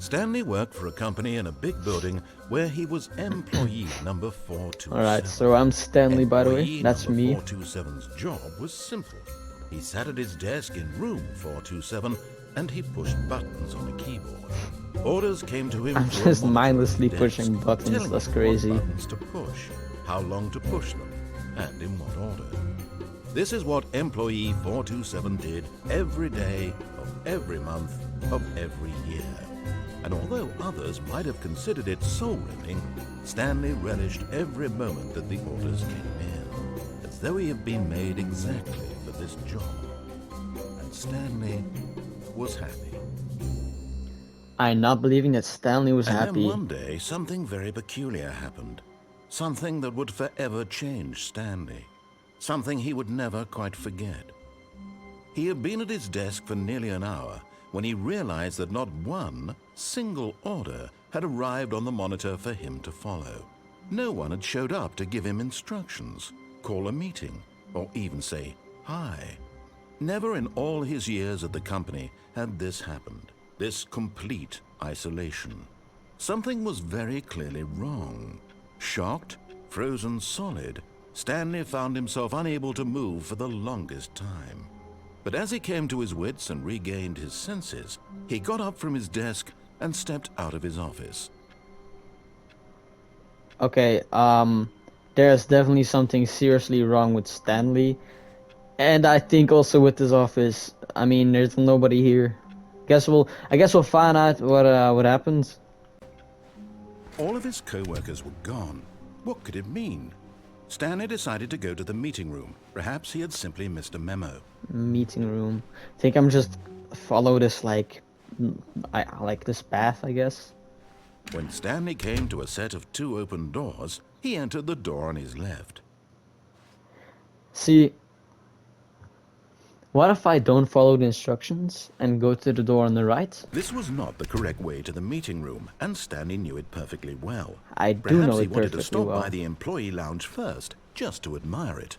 Stanley worked for a company in a big building where he was employee number 427. Alright, so I'm Stanley, by the way. That's Employee me. number 427's job was simple. He sat at his desk in room 427 and he pushed buttons on a keyboard. Orders came to him I'm through a just monitor mindlessly on the pushing desk, buttons, telling that's him crazy. what buttons to push, how long to push them, and in what order. This is what employee 427 did every day of every month of every year. And although others might have considered it soul-rending, Stanley relished every moment that the orders came in, as though he had been made exactly for this job. And Stanley was happy. I'm not believing that Stanley was And then happy. one day, something very peculiar happened. Something that would forever change Stanley. Something he would never quite forget. He had been at his desk for nearly an hour when he realized that not one single order had arrived on the monitor for him to follow. No one had showed up to give him instructions, call a meeting, or even say hi. Never in all his years at the company had this happened, this complete isolation. Something was very clearly wrong. Shocked, frozen solid, Stanley found himself unable to move for the longest time. But as he came to his wits and regained his senses, he got up from his desk and stepped out of his office. Okay, there's definitely something seriously wrong with Stanley. And I think also with his office. I mean, there's nobody here. I guess we'll find out what happens. All of his co-workers were gone. What could it mean? Stanley decided to go to the meeting room. Perhaps he had simply missed a memo. Meeting room. I think I'm just follow this like this path, I guess. When Stanley came to a set of 2 open doors, he entered the door on his left. See, what if I don't follow the instructions and go to the door on the right? This was not the correct way to the meeting room, and Stanley knew it perfectly well. I do Perhaps know he it wanted to perfectly stop well. by the employee lounge first, just to admire it.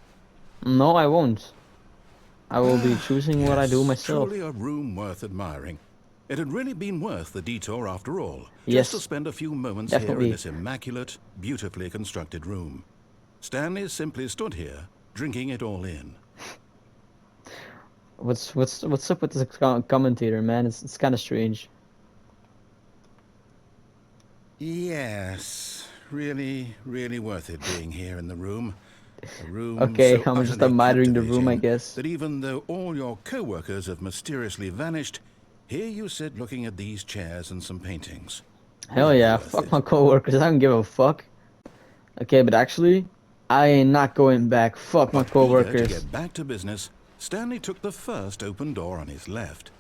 No, I won't. I will be choosing what I do myself. Truly a room worth admiring. It had really been worth the detour after all, Yes, just to spend a few moments definitely. here in this immaculate, beautifully constructed room. Stanley simply stood here, drinking it all in. What's up with this commentator, man? It's kind of strange. Yes, really, really worth it being here in the room. A room Okay, so I'm just utterly admiring the room, I captivating guess. that even though all your co-workers have mysteriously vanished, here you sit looking at these chairs and some paintings. Hell Really yeah, worth fuck it. my coworkers. I don't give a fuck. Okay, but actually, I ain't not going back. Fuck my But eager to coworkers. get back to business, Stanley took the first open door on his left.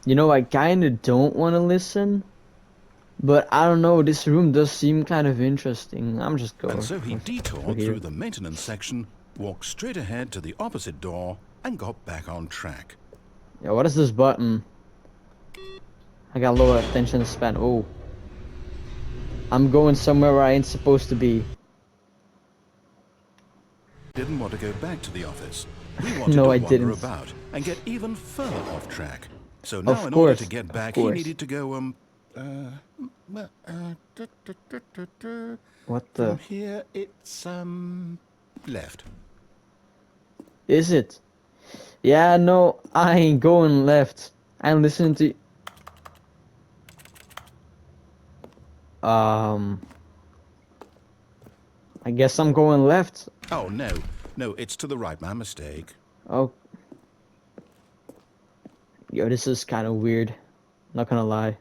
You know, I kinda don't want to listen, but I don't know. This room does seem kind of interesting. I'm just going. And so he detoured here. through the maintenance section, walked straight ahead to the opposite door, and got back on track. Yeah, what is this button? I got low attention span. Oh, I'm going somewhere where I ain't supposed to be. Didn't want to go back to the office. He wanted No, to I wander didn't. about and get even further off track. So now, Of in order course, to get of back, he course. needed to go, What from the? here, it's, left. Is it? Yeah, no, I ain't going left. I'm listening to. I guess I'm going left. Oh, no, it's to the right, my mistake. Oh. Yo, this is kind of weird. Not gonna lie.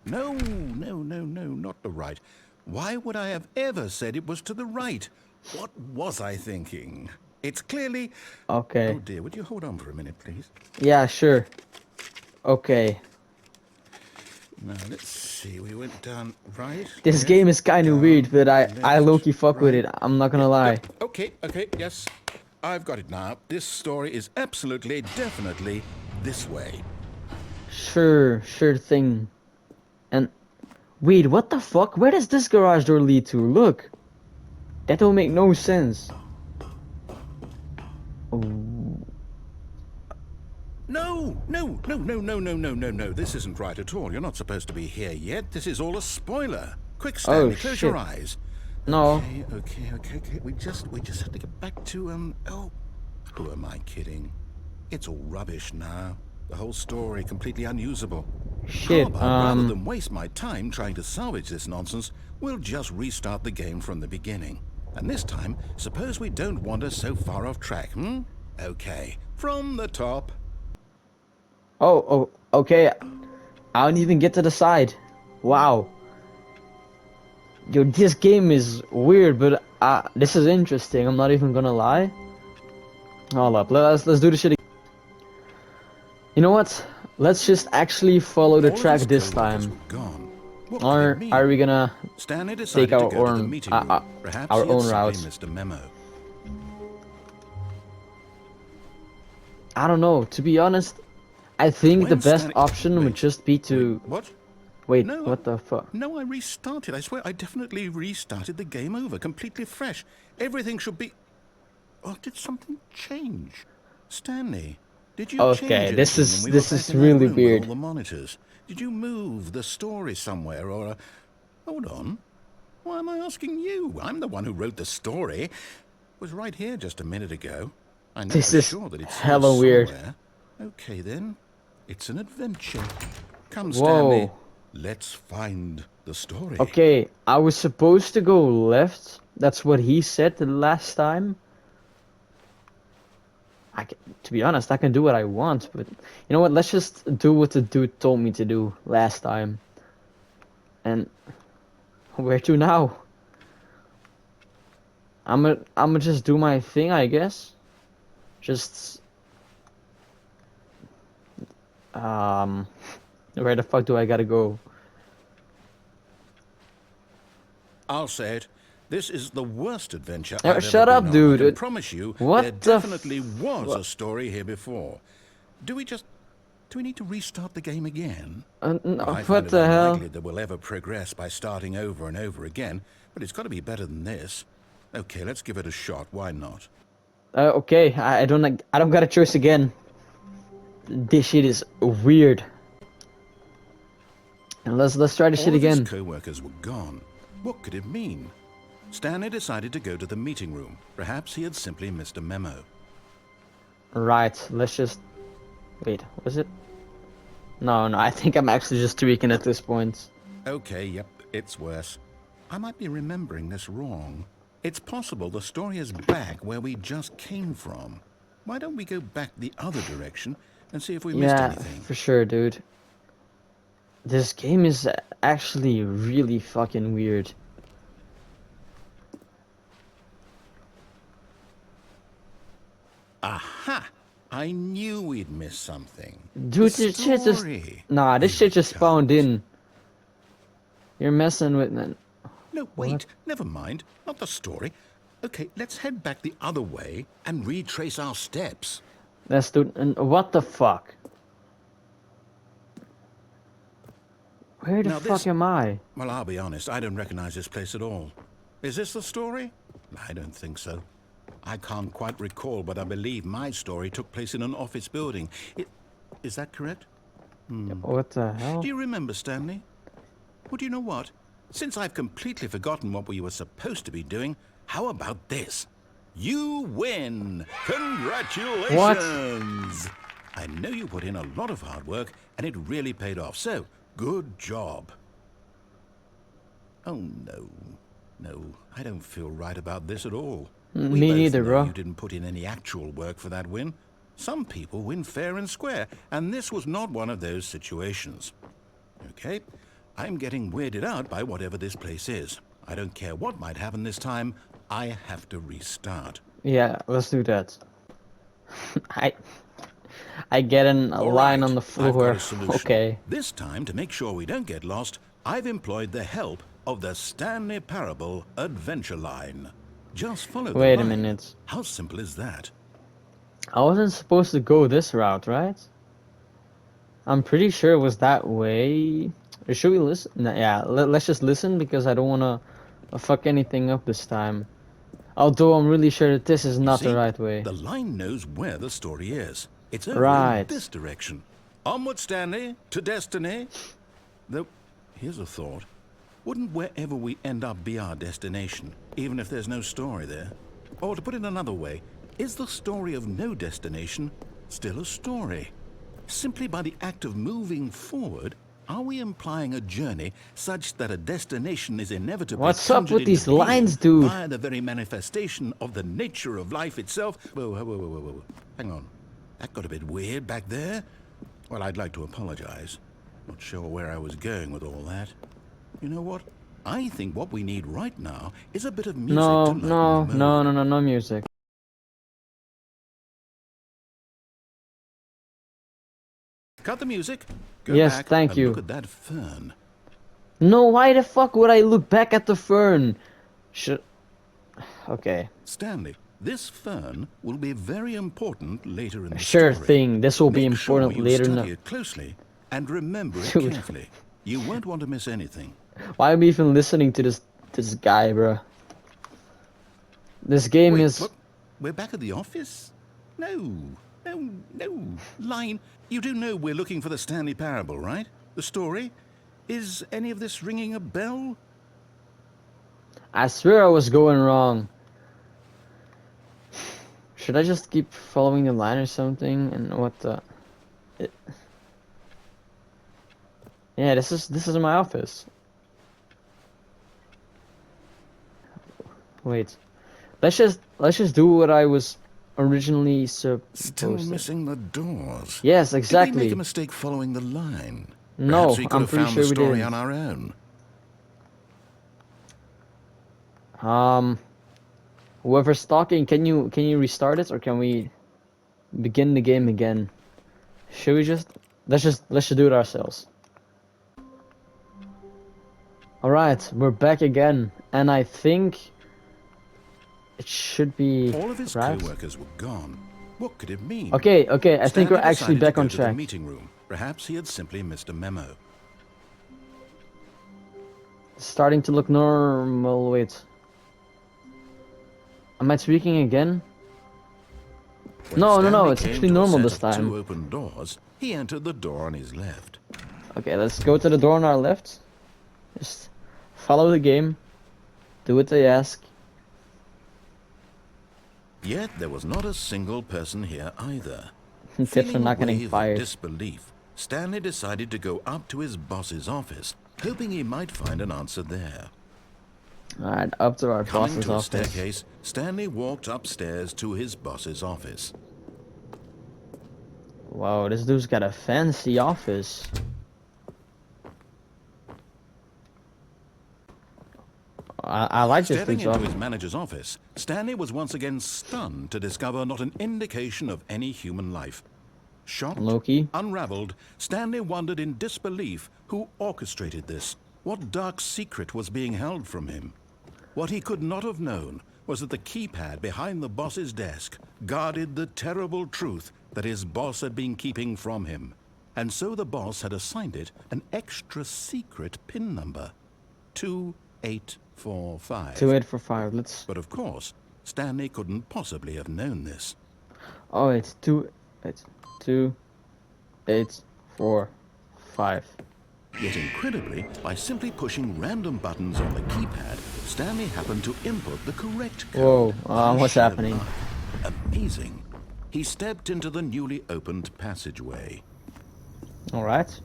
No, not the right. Why would I have ever said it was to the right? What was I thinking? It's clearly... Okay. Oh dear, would you hold on for a minute, please? Yeah, sure. Okay. Now, let's see, we went down right. This left, game is kind of down, weird, but I left, low-key fuck with right. it. I'm not gonna lie. Yep, okay, yes. I've got it now. This story is absolutely, definitely this way. Sure thing. And wait, what the fuck? Where does this garage door lead to? Look. That don't make no sense. Oh. No, no, no, no, no, no, no, no, no. This isn't right at all. You're not supposed to be here yet. This is all a spoiler. Quick, Oh Stanley, close shit. your eyes. No. Okay. We just have to get back to, oh, who am I kidding? It's all rubbish now. The whole story completely unusable. How Shit. about, rather than waste my time trying to salvage this nonsense, we'll just restart the game from the beginning. And this time, suppose we don't wander so far off track, hmm? Okay, from the top. Oh, okay. I don't even get to the side. Wow. Yo, this game is weird, but this is interesting. I'm not even gonna lie. Hold up, let's do this shit again. You know what? Let's just actually follow the All of track his this co-workers time. were gone. What Or could it mean? are we gonna Stanley take decided our to go to the own meeting room. Perhaps our he had own simply routes? missed a memo. I don't know. To be honest, I think the When best Stanley- option would Wait, just be to What? wait. No, What the fuck? No, I restarted. I swear, I definitely restarted the game over, completely fresh. Everything should be... Oh, did something change? Stanley, did you change Okay, this anything when we is were this back is in that really room with weird. all the monitors? Did you move the story somewhere, or... Hold on. Why am I asking you? I'm the one who wrote the story. It was right here just a minute ago. I know This for is sure that it's hella here weird. somewhere. Okay, then. It's an adventure. Come, Whoa. Stanley. Let's find the story. Okay, I was supposed to go left. That's what he said the last time. To be honest, I can do what I want, but you know what? Let's just do what the dude told me to do last time. And where to now? I'ma just do my thing, I guess. Just where the fuck do I gotta go? I'll say it. This is the worst adventure I've Shut ever up, been dude. on. I can promise you What there the definitely was a story here before. Do we need to restart the game again? No, I find what it the hell? unlikely that we'll ever progress by starting over and over again, but it's got to be better than this. Okay, let's give it a shot. Why not? Okay, I don't got a choice again. This shit is weird. And let's try this shit All of his again. co-workers were gone. What could it mean? Stanley decided to go to the meeting room. Perhaps he had simply missed a memo. Right, let's just wait. Was it? No, I think I'm actually just tweaking at this point. Okay, yep, it's worse. I might be remembering this wrong. It's possible the story is back where we just came from. Why don't we go back the other direction and see if we missed anything? For sure, dude. This game is actually really fucking weird. Aha! I knew we'd missed something. Dude, The this shit just... story. Nah, this Here shit just it spawned comes. in. You're messing with me. No, wait, never mind. Not the story. Okay, let's head back the other way and retrace our steps. Let's do... And what the fuck? Where the Now fuck this- am I? Well, I'll be honest, I don't recognize this place at all. Is this the story? I don't think so. I can't quite recall, but I believe my story took place in an office building. Is that correct? What the hell? Do you remember, Stanley? Well, do you know what? Since I've completely forgotten what we were supposed to be doing, how about this? You win! Congratulations! I know you put in a lot of hard work, and it really paid off, so good job. Oh, no. No, I don't feel right about this at all. We Me both neither, know bro. You didn't put in any actual work for that win. Some people win fair and square, and this was not one of those situations. Okay, I'm getting weirded out by whatever this place is. I don't care what might happen this time. I have to restart. Yeah, let's do that. I get a All line right, on the I've got floor. a solution. Okay. This time, to make sure we don't get lost, I've employed the help of the Stanley Parable Adventure Line. Just follow the Wait a line. minute. How simple is that? I wasn't supposed to go this route, right? I'm pretty sure it was that way. Or should we listen? No, yeah, let's just listen because I don't want to fuck anything up this time. Although I'm really sure that this is not See, the right way. The line knows where the story is. It's over in Right. this direction. Onward, Stanley, to destiny. Though, here's a thought. Wouldn't wherever we end up be our destination, even if there's no story there? Or to put it another way, is the story of no destination still a story? Simply by the act of moving forward, are we implying a journey such that a destination is inevitably What's up conjured with into these being lines, dude? via the very manifestation of the nature of life itself? Whoa. Hang on. That got a bit weird back there. Well, I'd like to apologize. Not sure where I was going with all that. You know what? I think what we need right now is a bit of music No, to lighten no, the mood. no music. Cut the music. Go Yes, back thank and you. look at that fern. No, why the fuck would I look back at the fern? Okay. Stanley, this fern will be very important later in the Sure story. thing, this will be Make sure important you later in study the... it closely and remember it Dude. carefully. You won't want to miss anything. Why am I even listening to this guy, bro? This game Wait, is... what? We're back at the office? No. Line, you do know we're looking for the Stanley Parable, right? The story? Is any of this ringing a bell? I swear I was going wrong. Should I just keep following the line or something? And what the... Yeah, this is my office. Wait. Let's just do what I was originally supposed Still to. missing the doors. Yes, Did we exactly. make a mistake following the line? No, Perhaps we could I'm have pretty found sure the we story didn't. on our own. Whoever's talking, can you restart it, or can we begin the game again? Should we let's just do it ourselves. All right, we're back again, and I think it should be All of his right. co-workers were gone. What could it mean? Okay, I think we're Stanley actually decided to back go on to the track. meeting room. Perhaps he had simply missed a memo. Starting to look normal. Wait. Am I speaking again? When No, Stanley it's came actually to a normal set this of time. 2 open doors, he entered the door on his left. Okay, let's go to the door on our left. Just follow the game. Do what they ask. Yet there was not a single person here either. Tips are Feeling not a getting wave of fired. disbelief, Stanley decided to go up to his boss's office, hoping he might find an answer there. Alright, up to our Coming boss's to a office. staircase, Stanley walked upstairs to his boss's office. Wow, this dude's got a fancy office. I like this Stepping dude's into office. his manager's office, Stanley was once again stunned to discover not an indication of any human life. Shocked, Loki. unraveled, Stanley wondered in disbelief who orchestrated this. What dark secret was being held from him? What he could not have known was that the keypad behind the boss's desk guarded the terrible truth that his boss had been keeping from him. And so the boss had assigned it an extra secret PIN number. 2845. 2845. Let's. But of course, Stanley couldn't possibly have known this. Oh, it's 2845. Yet incredibly, by simply pushing random buttons on the keypad, Stanley happened to input the correct code. Whoa, what's Sheer happening? luck. Amazing. He stepped into the newly opened passageway. Alright.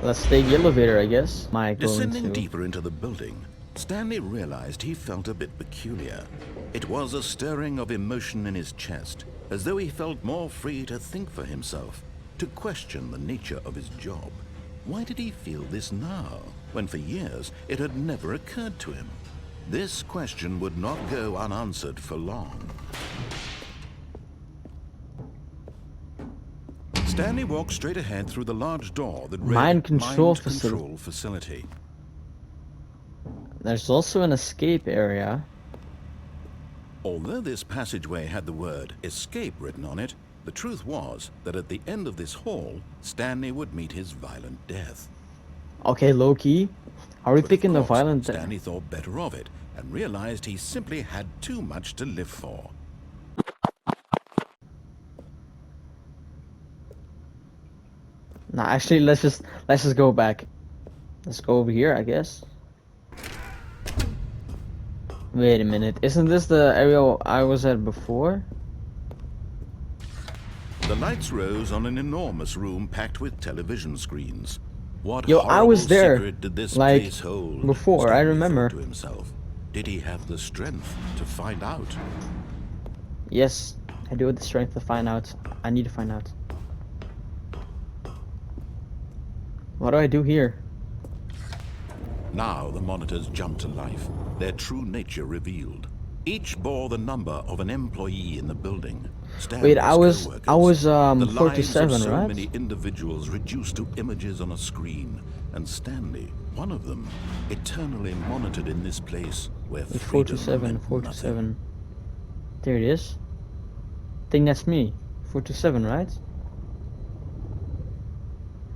Let's take the elevator, I guess. Am I going Descending to... deeper into the building, Stanley realized he felt a bit peculiar. It was a stirring of emotion in his chest, as though he felt more free to think for himself, to question the nature of his job. Why did he feel this now, when for years it had never occurred to him? This question would not go unanswered for long. Stanley walked straight ahead through the large door that read Mind control facility. There's also an escape area. Although this passageway had the word escape written on it, the truth was that at the end of this hall, Stanley would meet his violent death. Okay, low key. Are we But of picking the course, violent? Stanley thought better of it and realized he simply had too much to live for. Nah, actually, let's just go back. Let's go over here, I guess. Wait a minute, isn't this the area I was at before? The lights rose on an enormous room packed with television screens. What Yo, I horrible was there, secret did this like, place hold? before, I Stanley remember. thought to himself. Did he have the strength to find out? Yes, I do have the strength to find out. I need to find out. What do I do here? Now the monitors jumped to life, their true nature revealed. Each bore the number of an employee in the building. Wait, I was the 47, lives of so right? many individuals reduced to images on a screen, and Stanley, one of them, eternally monitored in this place where Wait, freedom 47, meant 47. There it is. I think that's me. 47, right?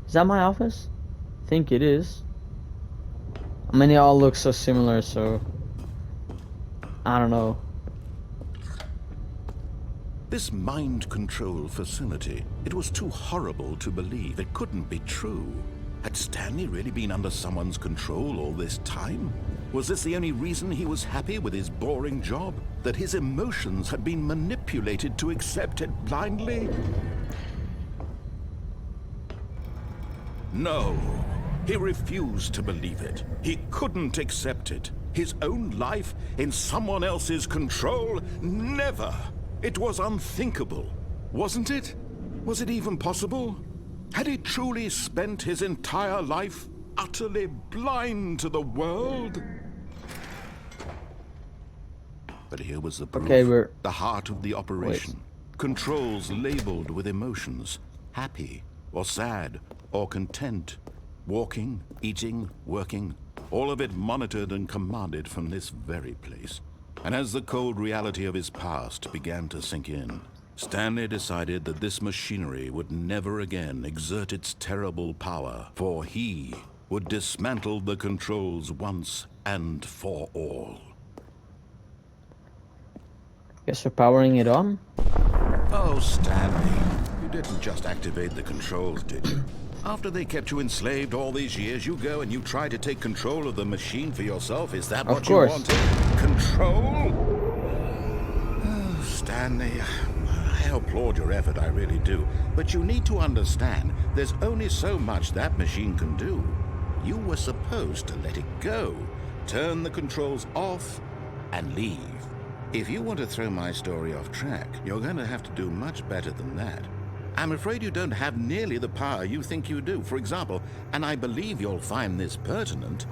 Is that my office? I think it is. I mean, they all look so similar, so I don't know. This mind control facility, it was too horrible to believe. It couldn't be true. Had Stanley really been under someone's control all this time? Was this the only reason he was happy with his boring job? That his emotions had been manipulated to accept it blindly? No, he refused to believe it. He couldn't accept it. His own life in someone else's control? Never! It was unthinkable, wasn't it? Was it even possible? Had he truly spent his entire life utterly blind to the world? But here was the proof. Okay, the heart of the operation. Controls labeled with emotions. Happy, or sad, or content. Walking, eating, working. All of it monitored and commanded from this very place. And as the cold reality of his past began to sink in, Stanley decided that this machinery would never again exert its terrible power, for he would dismantle the controls once and for all. Guess we're powering it on. Oh, Stanley, you didn't just activate the controls, did you? After they kept you enslaved all these years, you go and you try to take control of the machine for yourself. Is that what you wanted? Control? Oh, Stanley, I applaud your effort, I really do. But you need to understand, there's only so much that machine can do. You were supposed to let it go, turn the controls off, and leave. If you want to throw my story off track, you're going to have to do much better than that. I'm afraid you don't have nearly the power you think you do. For example, and I believe you'll find this pertinent,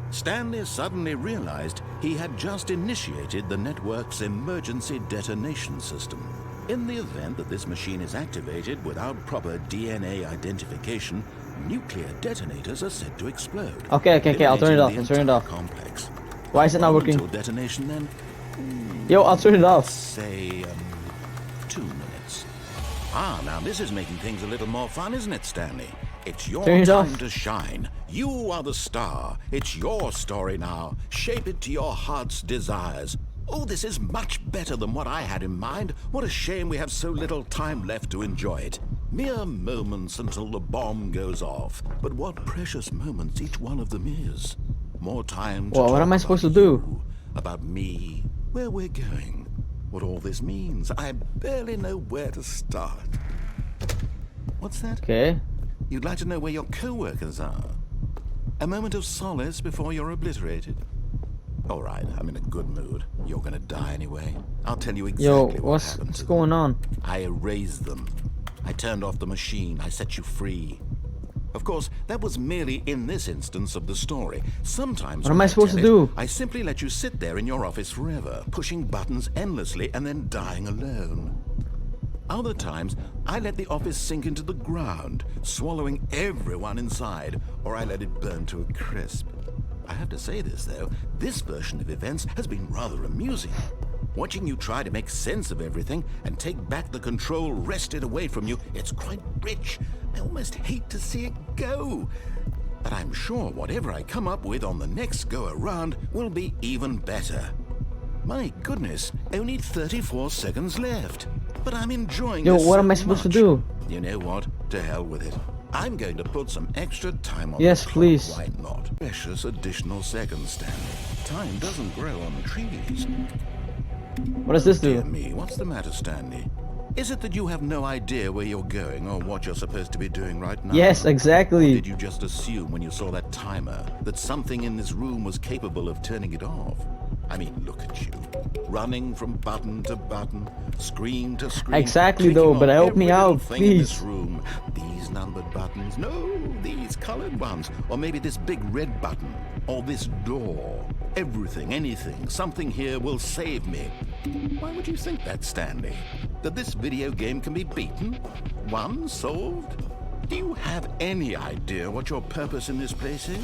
Stanley suddenly realized he had just initiated the network's emergency detonation system. In the event that this machine is activated without proper DNA identification, nuclear detonators are said to explode. Okay, I'll turn it off. I'll turn it off. Complex. Why is it not working? Until detonation, then? Yo, I'll turn it off. Say, 2 minutes. Ah, now this is making things a little more fun, isn't it, Stanley? It's your time to shine. You are the star. It's your story now. Shape it to your heart's desires. Oh, this is much better than what I had in mind. What a shame we have so little time left to enjoy it. Mere moments until the bomb goes off. But what precious moments each one of them is. More time to Well, what am I supposed to do? About me, where we're going, what all this means. I barely know where to start. What's that? Okay. You'd like to know where your co-workers are? A moment of solace before you're obliterated? All right, I'm in a good mood. You're gonna die anyway. I'll tell you exactly what happened. What's going on? I erased them. I turned off the machine. I set you free. Of course, that was merely in this instance of the story. Sometimes what am I supposed to do? I simply let you sit there in your office forever, pushing buttons endlessly and then dying alone. Other times, I let the office sink into the ground, swallowing everyone inside, or I let it burn to a crisp. I have to say this, though, this version of events has been rather amusing. Watching you try to make sense of everything and take back the control wrested away from you, it's quite rich. I almost hate to see it go. but I'm sure whatever I come up with on the next go-around will be even better. My goodness, only 34 seconds left. But I'm enjoying Yo, this what so am I supposed to much. do? You know what? To hell with it. I'm going to put some extra time on Yes, the clock. please. Why not? Precious additional seconds, Stanley. Time doesn't grow on trees. What does this Dear do? me, what's the matter, Stanley? Is it that you have no idea where you're going or what you're supposed to be doing right now? Yes, Or exactly. did you just assume when you saw that timer that something in this room was capable of turning it off? I mean, look at you. Running from button to button, screen to screen. Exactly, clicking though, on but help every me little out, thing in this please. room. These numbered buttons. No, these colored ones. Or maybe this big red button. Or this door. Everything, anything, something here will save me. Why would you think that, Stanley? That this video game can be beaten? Won? Solved? Do you have any idea what your purpose in this place is?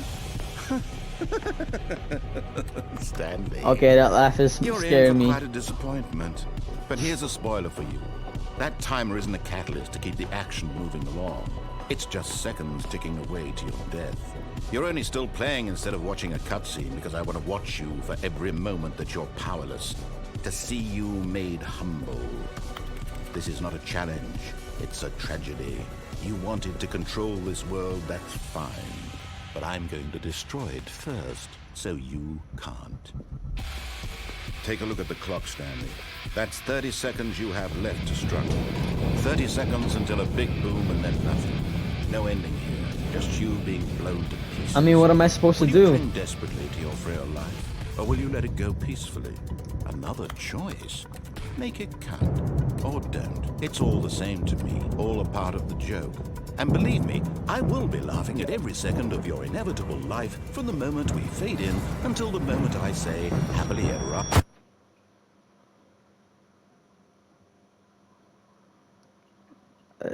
Stanley. Okay, that laugh is You're in scaring for me. quite a disappointment. But here's a spoiler for you. That timer isn't a catalyst to keep the action moving along. It's just seconds ticking away to your death. You're only still playing instead of watching a cutscene because I want to watch you for every moment that you're powerless. To see you made humble. This is not a challenge. It's a tragedy. You wanted to control this world, that's fine. But I'm going to destroy it first, so you can't. Take a look at the clock, Stanley. That's 30 seconds you have left to struggle. 30 seconds until a big boom and then nothing. No ending here, just you being blown to pieces. I mean, what am I supposed to Will you do? cling desperately to your frail life, or will you let it go peacefully? Another choice. Make it count, or don't. It's all the same to me, all a part of the joke. And believe me, I will be laughing at every second of your inevitable life from the moment we fade in until the moment I say, happily ever after.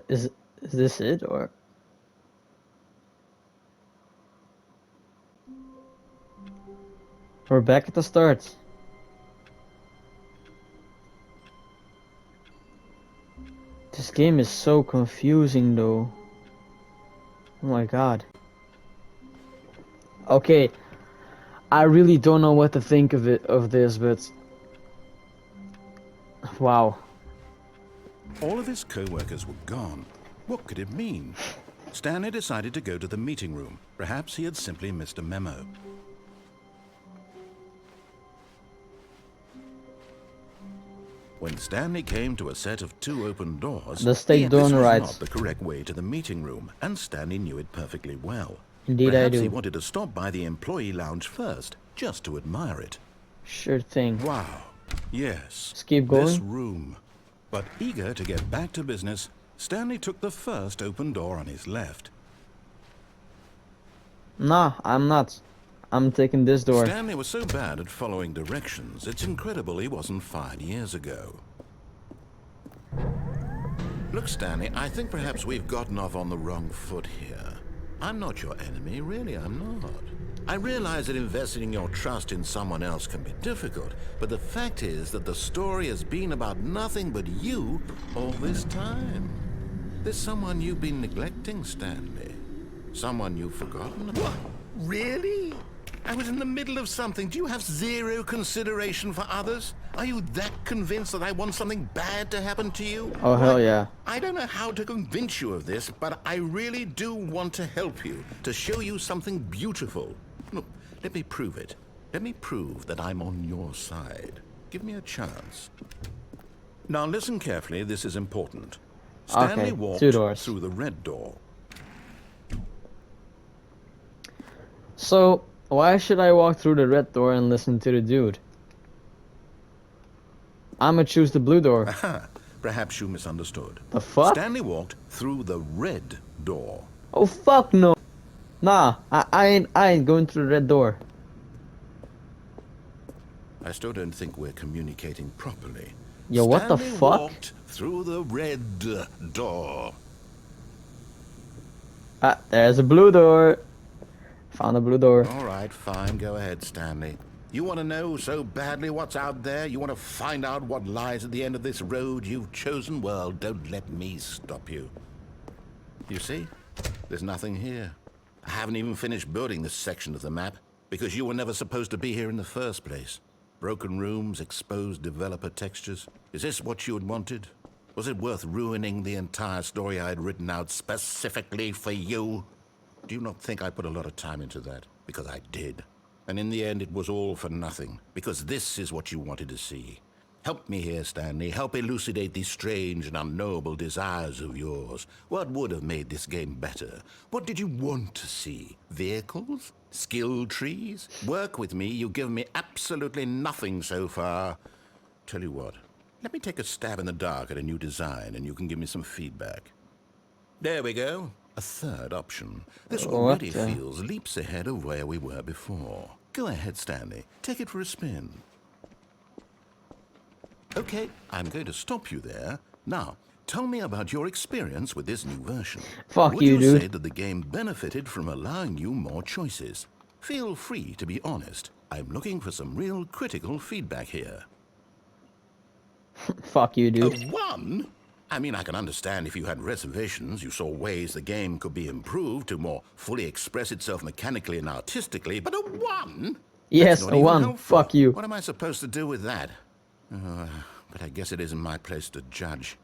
Is this it, or? We're back at the start. This game is so confusing, though. Oh my god. Okay, I really don't know what to think of this, but wow. All of his co-workers were gone. What could it mean? Stanley decided to go to the meeting room. Perhaps he had simply missed a memo. When Stanley came to a set of 2 open doors, The state door this on the was right. not the correct way to the meeting room, and Stanley knew it perfectly well. Indeed, Perhaps I do. he wanted to stop by the employee lounge first, just to admire it. Sure thing. Wow. Yes. Let's keep This going. room. But eager to get back to business, Stanley took the first open door on his left. Nah, I'm not. I'm taking this door. Stanley was so bad at following directions, it's incredible he wasn't fired years ago. Look, Stanley, I think perhaps we've gotten off on the wrong foot here. I'm not your enemy, really, I'm not. I realize that investing your trust in someone else can be difficult, but the fact is that the story has been about nothing but you all this time. There's someone you've been neglecting, Stanley. Someone you've forgotten about. What? Really? I was in the middle of something. Do you have zero consideration for others? Are you that convinced that I want something bad to happen to you? Oh, hell yeah. I don't know how to convince you of this, but I really do want to help you, to show you something beautiful. Look, let me prove it. Let me prove that I'm on your side. Give me a chance. Now listen carefully, this is important. Stanley Okay, walked 2 doors. through the red door. So, why should I walk through the red door and listen to the dude? I'ma choose the blue door. Aha, perhaps you misunderstood. The fuck? Stanley walked through the red door. Oh fuck no. Nah, I ain't going through the red door. I still don't think we're communicating properly. Yo, what the Stanley fuck? walked through the red door. Ah, there's a blue door. Found a blue door. All right, fine. Go ahead, Stanley. You want to know so badly what's out there? You want to find out what lies at the end of this road you've chosen? Well, don't let me stop you. You see? There's nothing here. I haven't even finished building this section of the map, because you were never supposed to be here in the first place. Broken rooms, exposed developer textures. Is this what you had wanted? Was it worth ruining the entire story I had written out specifically for you? Do you not think I put a lot of time into that? Because I did. And in the end, it was all for nothing, because this is what you wanted to see. Help me here, Stanley. Help elucidate these strange and unknowable desires of yours. What would have made this game better? What did you want to see? Vehicles? Skill trees? Work with me. You've given me absolutely nothing so far. Tell you what, let me take a stab in the dark at a new design and you can give me some feedback. There we go. A third option. This already feels leaps ahead of where we were before. Go ahead, Stanley. Take it for a spin. Okay, I'm going to stop you there. Now, tell me about your experience with this new version. Fuck you, dude. Would you say that the game benefited from allowing you more choices? Feel free to be honest. I'm looking for some real critical feedback here. Fuck you, dude. A 1? I mean, I can understand if you had reservations, you saw ways the game could be improved to more fully express itself mechanically and artistically, but a 1? Yes, a 1. Fuck you. What am I supposed to do with that? But I guess it isn't my place to judge.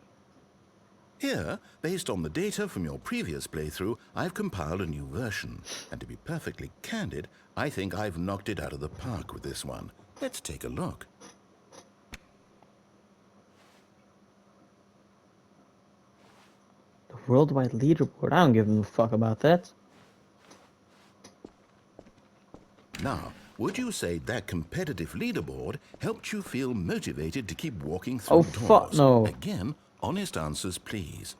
Here, based on the data from your previous playthrough, I've compiled a new version. And to be perfectly candid, I think I've knocked it out of the park with this one. Let's take a look. The worldwide leaderboard. I don't give a fuck about that. Now, would you say that competitive leaderboard helped you feel motivated to keep walking through doors? Oh, fuck no. Again, honest answers, please.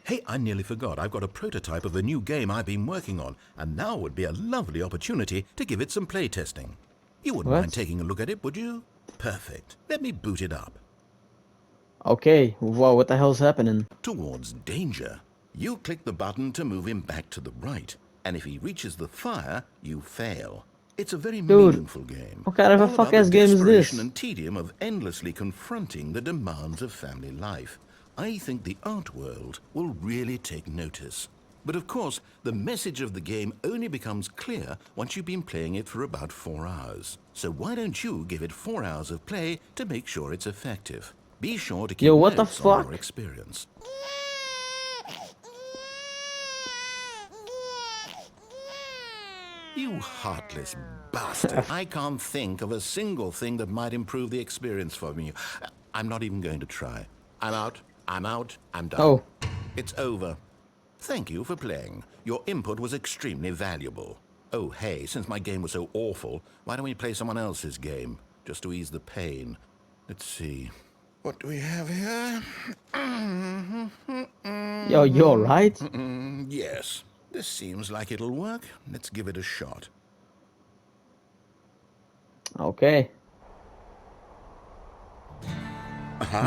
Hey, I nearly forgot. I've got a prototype of a new game I've been working on, and now would be a lovely opportunity to give it some playtesting. You wouldn't mind taking a look at it, would you? Perfect. Let me boot it up. Okay, whoa, what the hell's happening? Towards danger. You click the button to move him back to the right, and if he reaches the fire, you fail. It's a very meaningful game. What kind of a fuck-ass game is this? And tedium of endlessly confronting the demands of family life. I think the art world will really take notice. But of course, the message of the game only becomes clear once you've been playing it for about 4 hours. So why don't you give it 4 hours of play to make sure it's effective? Be sure to keep notes on your experience. You heartless bastard. I can't think of a single thing that might improve the experience for me. I'm not even going to try. I'm out. I'm out. I'm done. Oh. It's over. Thank you for playing. Your input was extremely valuable. Oh, hey, since my game was so awful, why don't we play someone else's game? Just to ease the pain. Let's see. What do we have here? Yo, you alright? Yes. This seems like it'll work. Let's give it a shot. Okay.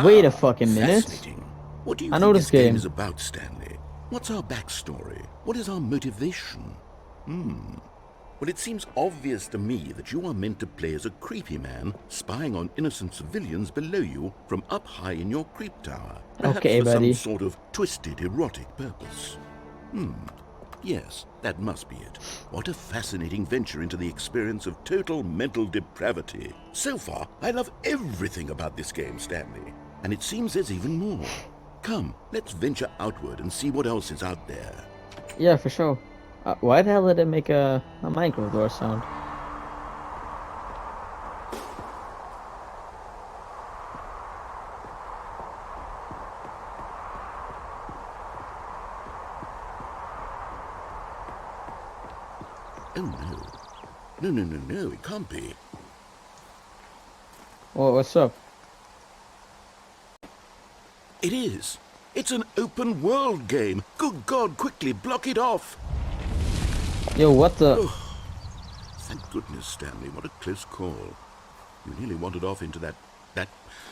Wait a fucking minute. Fascinating. What do you I think know this this game game is about, Stanley? What's our backstory? What is our motivation? Well, it seems obvious to me that you are meant to play as a creepy man spying on innocent civilians below you from up high in your creep tower. Perhaps Okay, for buddy. some sort of twisted erotic purpose. Yes, that must be it. What a fascinating venture into the experience of total mental depravity. So far, I love everything about this game, Stanley. And it seems there's even more. Come, let's venture outward and see what else is out there. Yeah, for sure. Why the hell did it make a micro door sound? Oh no. No, it can't be. Oh, what's up? It is. It's an open world game. Good God, quickly block it off. Yo, what the? Oh, thank goodness, Stanley. What a close call. You nearly wandered off into that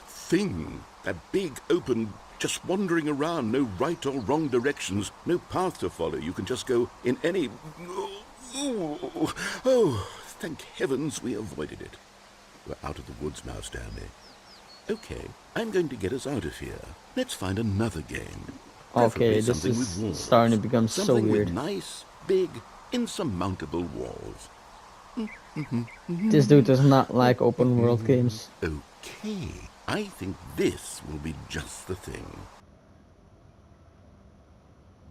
thing. That big, open, just wandering around. No right or wrong directions. No path to follow. You can just go in any... Oh, thank heavens we avoided it. We're out of the woods now, Stanley. Okay, I'm going to get us out of here. Let's find another game. Okay, this is starting to become so weird. With nice, big, insurmountable walls. This dude does not like open world games. Okay, I think this will be just the thing.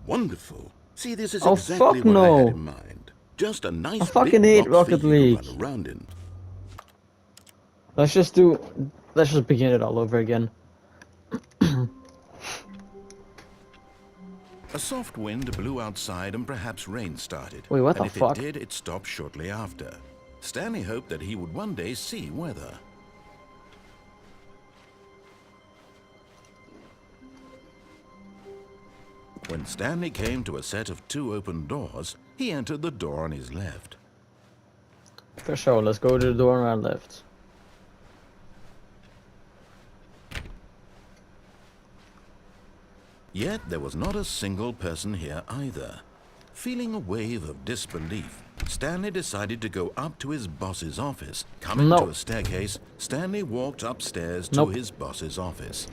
Wonderful. See, this is Oh, exactly fuck what I had no. in mind. Just a nice I fucking big hate box for Rocket you League. to run around in. Let's just begin it all over again. A soft wind blew outside and perhaps rain started. Wait, what and the if fuck? it did, it stopped shortly after. Stanley hoped that he would one day see weather. When Stanley came to a set of 2 open doors, he entered the door on his left. For sure, let's go to the door on our left. Yet there was not a single person here either. Feeling a wave of disbelief, Stanley decided to go up to his boss's office. Coming to a staircase, Stanley walked upstairs to his boss's office.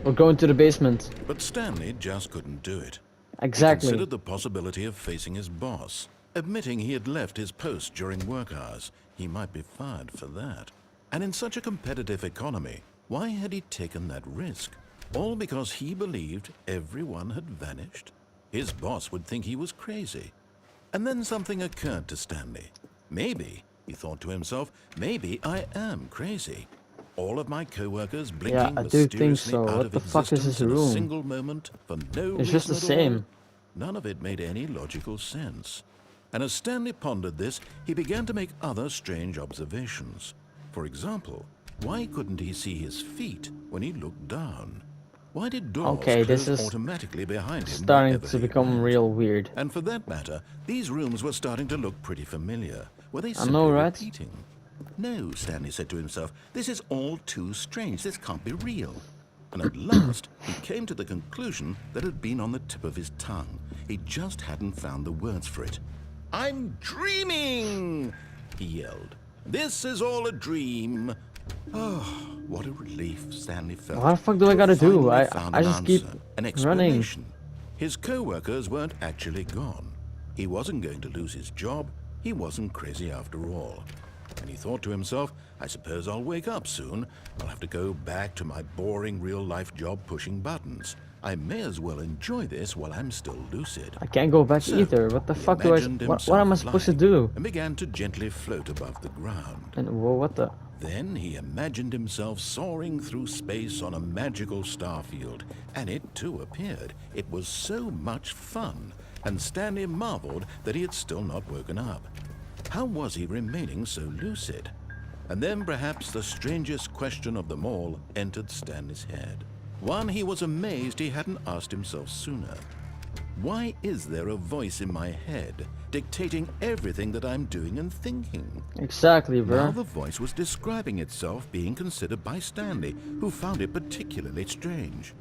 We're going to the basement. But Stanley just couldn't do it. Exactly. He considered the possibility of facing his boss. Admitting he had left his post during work hours, he might be fired for that. And in such a competitive economy, why had he taken that risk? All because he believed everyone had vanished? His boss would think he was crazy. And then something occurred to Stanley. Maybe, he thought to himself, maybe I am crazy. All of my co-workers blinking mysteriously out of existence in a single moment for no reason It's just the at all. same. None of it made any logical sense. And as Stanley pondered this, he began to make other strange observations. For example, why couldn't he see his feet when he looked down? Why did doors close automatically behind him starting to become real weird. And for that matter, these rooms were starting to look pretty familiar. Were they simply I know, right? repeating? No, Stanley said to himself, this is all too strange. This can't be real. And at last, he came to the conclusion that had been on the tip of his tongue. He just hadn't found the words for it. I'm dreaming, he yelled. This is all a dream. Oh, what a relief Stanley felt. What the fuck do I gotta do? I just keep an explanation. His co-workers weren't actually gone. He wasn't going to lose his job. He wasn't crazy after all. And he thought to himself, I suppose I'll wake up soon. I'll have to go back to my boring real-life job pushing buttons. I may as well enjoy this while I'm still lucid. I can't go back either. What the fuck do I... What am I supposed to do? And began to gently float above the ground. And whoa, what the... Then he imagined himself soaring through space on a magical starfield. And it too appeared. It was so much fun. And Stanley marveled that he had still not woken up. How was he remaining so lucid? And then perhaps the strangest question of them all entered Stanley's head. One he was amazed he hadn't asked himself sooner. Why is there a voice in my head dictating everything that I'm doing and thinking? Exactly, bro. Now the voice was describing itself being considered by Stanley, who found it particularly strange.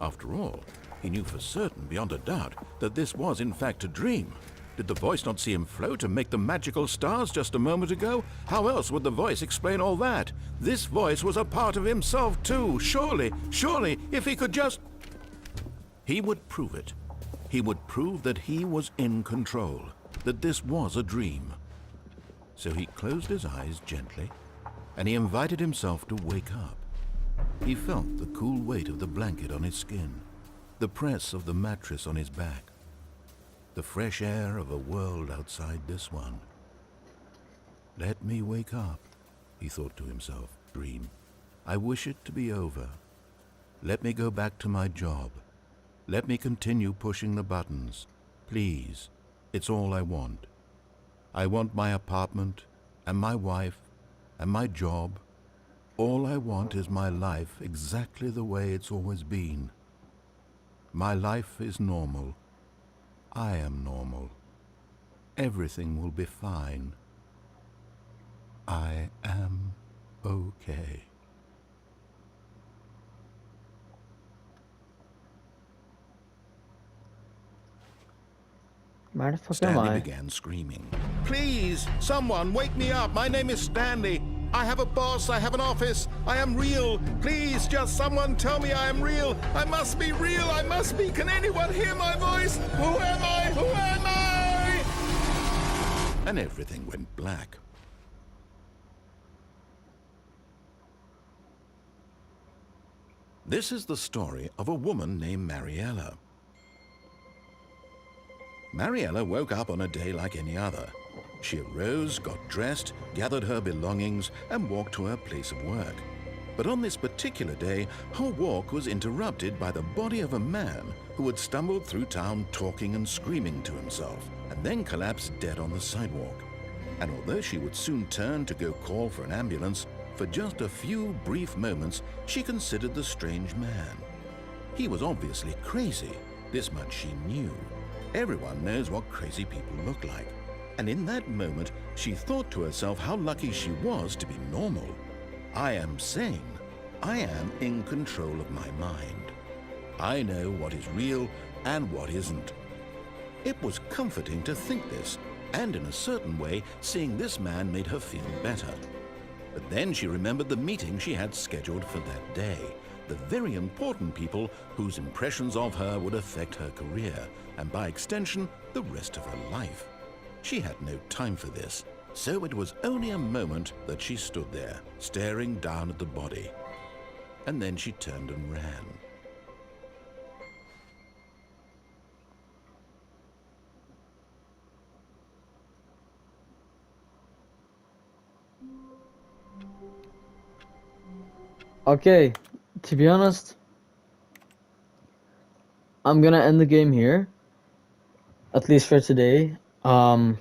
After all, he knew for certain, beyond a doubt, that this was in fact a dream. Did the voice not see him float and make the magical stars just a moment ago? How else would the voice explain all that? This voice was a part of himself too. Surely, if he could just... He would prove it. He would prove that he was in control, that this was a dream. So he closed his eyes gently, and he invited himself to wake up. He felt the cool weight of the blanket on his skin, the press of the mattress on his back, the fresh air of a world outside this one. Let me wake up, he thought to himself. Dream. I wish it to be over. Let me go back to my job. Let me continue pushing the buttons. Please, it's all I want. I want my apartment, and my wife, and my job. All I want is my life exactly the way it's always been. My life is normal. I am normal. Everything will be fine. I am okay. Where the fuck am Stanley I? began screaming. Please, someone wake me up. My name is Stanley. I have a boss, I have an office, I am real. Please, just someone tell me I am real. I must be real, I must be. Can anyone hear my voice? Who am I? Who am I? And everything went black. This is the story of a woman named Mariella. Mariella woke up on a day like any other. She arose, got dressed, gathered her belongings, and walked to her place of work. But on this particular day, her walk was interrupted by the body of a man who had stumbled through town talking and screaming to himself, and then collapsed dead on the sidewalk. And although she would soon turn to go call for an ambulance, for just a few brief moments, she considered the strange man. He was obviously crazy. This much she knew. Everyone knows what crazy people look like. And in that moment, she thought to herself how lucky she was to be normal. I am sane. I am in control of my mind. I know what is real and what isn't. It was comforting to think this, and in a certain way, seeing this man made her feel better. But then she remembered the meeting she had scheduled for that day, the very important people whose impressions of her would affect her career, and by extension, the rest of her life. She had no time for this, so it was only a moment that she stood there, staring down at the body. And then she turned and ran. Okay, to be honest, I'm gonna end the game here, at least for today. Not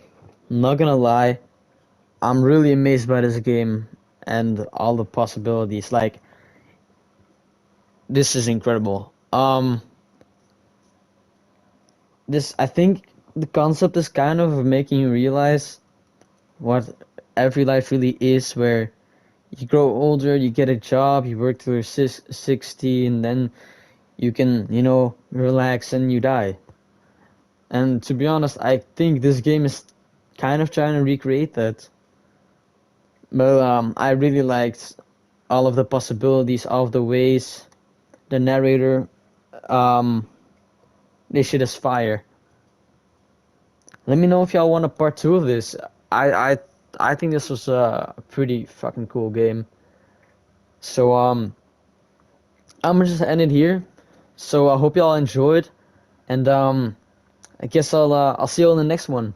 gonna lie, I'm really amazed by this game and all the possibilities. Like, this is incredible. I think the concept is kind of making you realize what every life really is, where you grow older, you get a job, you work till you're 60, and then you can, relax and you die. And to be honest, I think this game is kind of trying to recreate that. But I really liked all of the possibilities, all of the ways the narrator, um, this shit is fire. Let me know if y'all want a part 2 of this. I I I think this was a pretty fucking cool game. So I'm gonna just end it here. So I hope y'all enjoyed, and I guess I'll see you on the next one.